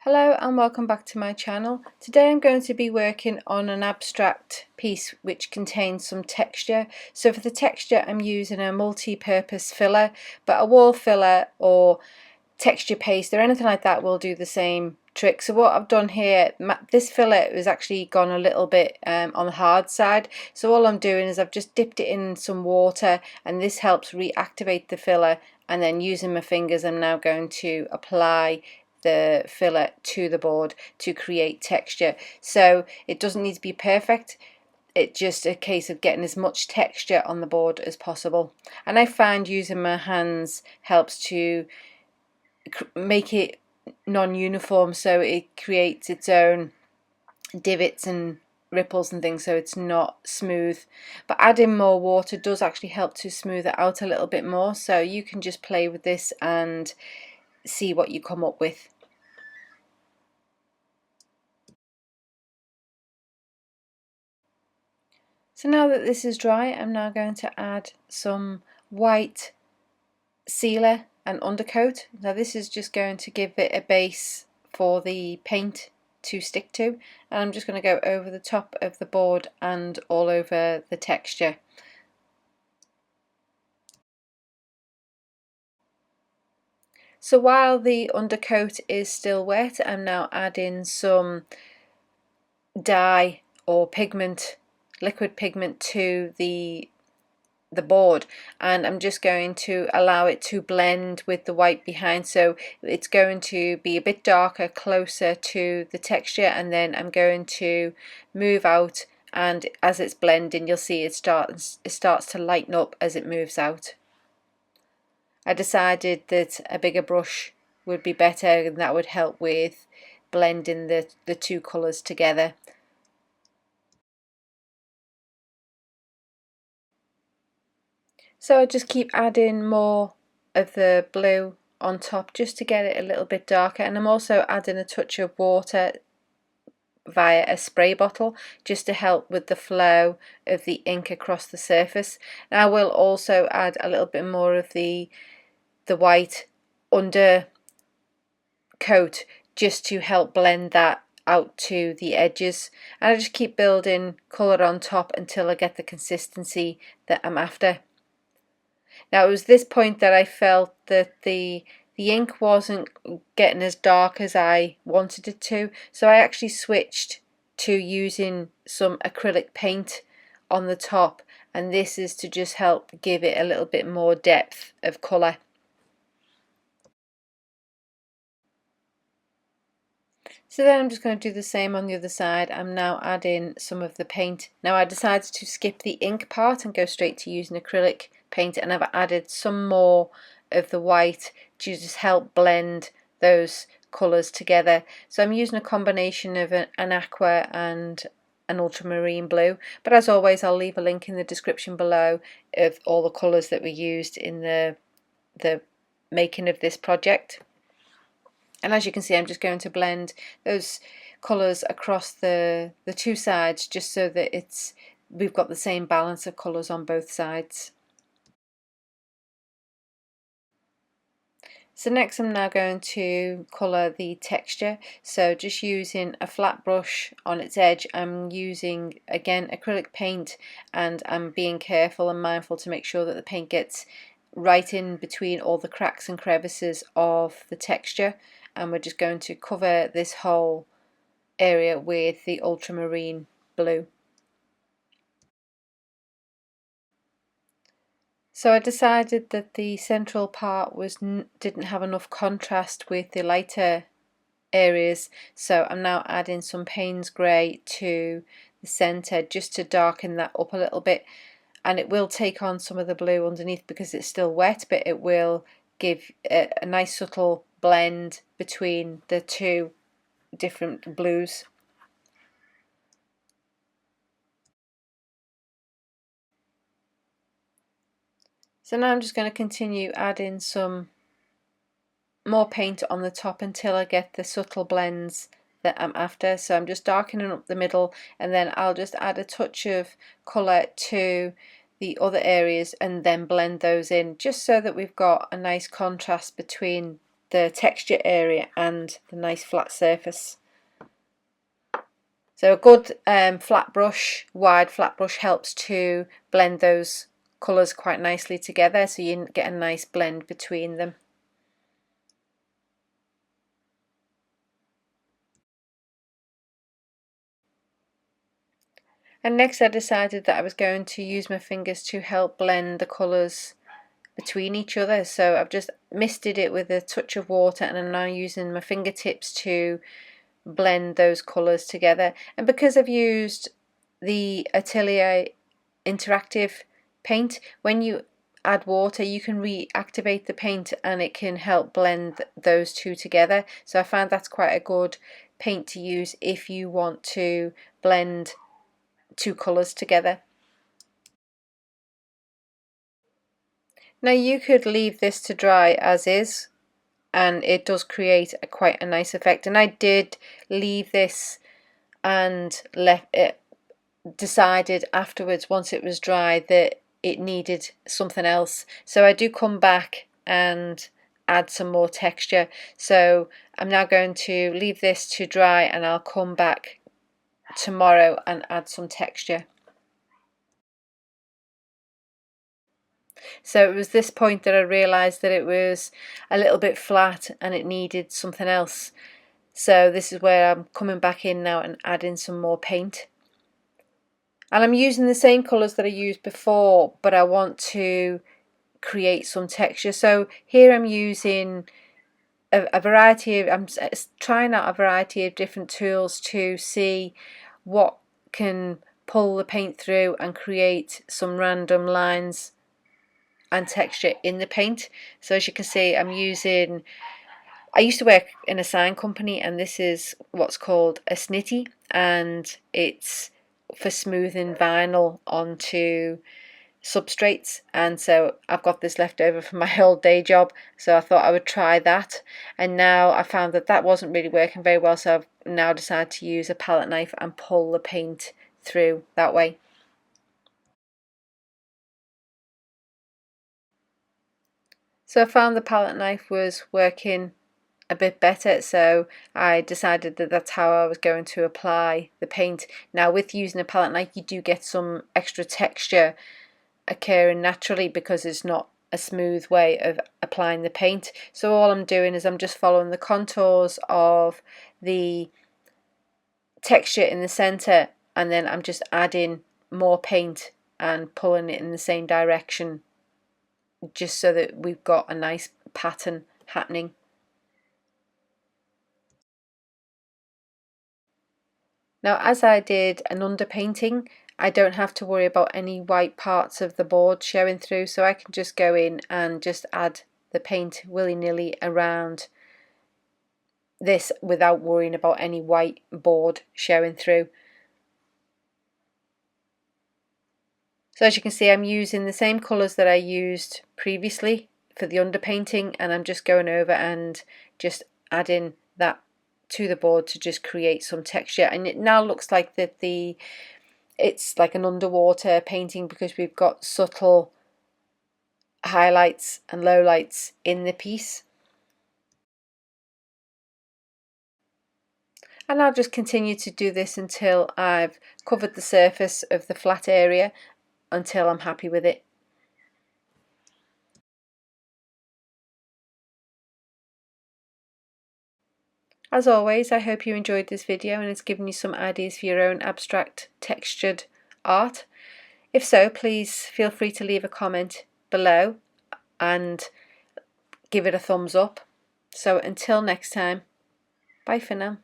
Hello and welcome back to my channel. Today I'm going to be working on an abstract piece which contains some texture. So for the texture I'm using a multi-purpose filler, but a wall filler or texture paste or anything like that will do the same trick. So what I've done here, this filler has actually gone a little bit on the hard side, so all I'm doing is I've just dipped it in some water and this helps reactivate the filler, and then using my fingers I'm now going to apply the filler to the board to create texture. So it doesn't need to be perfect, it's just a case of getting as much texture on the board as possible. And I find using my hands helps to make it non-uniform, so it creates its own divots and ripples and things, so it's not smooth. But adding more water does actually help to smooth it out a little bit more, so you can just play with this and see what you come up with. So now that this is dry, I'm now going to add some white sealer and undercoat. Now this is just going to give it a base for the paint to stick to, and I'm just going to go over the top of the board and all over the texture. So while the undercoat is still wet, I'm now adding some dye or pigment, liquid pigment, to the board, and I'm just going to allow it to blend with the white behind, so it's going to be a bit darker closer to the texture, and then I'm going to move out, and as it's blending you'll see it starts to lighten up as it moves out. I decided that a bigger brush would be better, and that would help with blending the two colours together. So I just keep adding more of the blue on top just to get it a little bit darker, and I'm also adding a touch of water via a spray bottle just to help with the flow of the ink across the surface. And I will also add a little bit more of the white under coat just to help blend that out to the edges, and I just keep building colour on top until I get the consistency that I'm after. Now it was this point that I felt that the ink wasn't getting as dark as I wanted it to, so I actually switched to using some acrylic paint on the top, and this is to just help give it a little bit more depth of colour. So then I'm just going to do the same on the other side. I'm now adding some of the paint. Now I decided to skip the ink part and go straight to using acrylic paint, and I've added some more of the white to just help blend those colours together. So I'm using a combination of an aqua and an ultramarine blue, but as always I'll leave a link in the description below of all the colours that were used in the making of this project. And as you can see, I'm just going to blend those colours across the two sides, just so that we've got the same balance of colours on both sides. So next I'm now going to colour the texture. So just using a flat brush on its edge, I'm using again acrylic paint, and I'm being careful and mindful to make sure that the paint gets right in between all the cracks and crevices of the texture, and we're just going to cover this whole area with the ultramarine blue. So I decided that the central part didn't have enough contrast with the lighter areas, so I'm now adding some Payne's grey to the centre just to darken that up a little bit, and it will take on some of the blue underneath because it's still wet, but it will give a nice subtle blend between the two different blues. So now I'm just going to continue adding some more paint on the top until I get the subtle blends that I'm after. So I'm just darkening up the middle, and then I'll just add a touch of colour to the other areas and then blend those in, just so that we've got a nice contrast between the texture area and the nice flat surface. So a good flat brush, wide flat brush, helps to blend those colours quite nicely together, so you get a nice blend between them. And next I decided that I was going to use my fingers to help blend the colours between each other. So I've just misted it with a touch of water, and I'm now using my fingertips to blend those colours together. And because I've used the Atelier interactive paint, when you add water you can reactivate the paint and it can help blend those two together. So I find that's quite a good paint to use if you want to blend two colours together. Now you could leave this to dry as is, and it does create quite a nice effect, and I did leave this and left it, decided afterwards once it was dry that it needed something else, so I do come back and add some more texture. So I'm now going to leave this to dry and I'll come back tomorrow and add some texture. So it was this point that I realised that it was a little bit flat and it needed something else. So this is where I'm coming back in now and adding some more paint. And I'm using the same colours that I used before, but I want to create some texture. So here I'm using a variety of, I'm trying out a variety of different tools to see what can pull the paint through and create some random lines and texture in the paint. So as you can see, I used to work in a sign company, and this is what's called a snitty, and it's for smoothing vinyl onto substrates. And so I've got this left over from my old day job, so I thought I would try that, and now I found that that wasn't really working very well, so I've now decided to use a palette knife and pull the paint through that way. So I found the palette knife was working a bit better, so I decided that that's how I was going to apply the paint. Now with using a palette knife you do get some extra texture occurring naturally because it's not a smooth way of applying the paint. So all I'm doing is I'm just following the contours of the texture in the center, and then I'm just adding more paint and pulling it in the same direction, just so that we've got a nice pattern happening. Now as I did an underpainting, I don't have to worry about any white parts of the board showing through, so I can just go in and just add the paint willy-nilly around this without worrying about any white board showing through. So as you can see, I'm using the same colours that I used previously for the underpainting, and I'm just going over and just adding that to the board to just create some texture. And it now looks like that it's like an underwater painting because we've got subtle highlights and lowlights in the piece. And I'll just continue to do this until I've covered the surface of the flat area, until I'm happy with it. As always, I hope you enjoyed this video and it's given you some ideas for your own abstract textured art. If so, please feel free to leave a comment below and give it a thumbs up. So until next time, bye for now.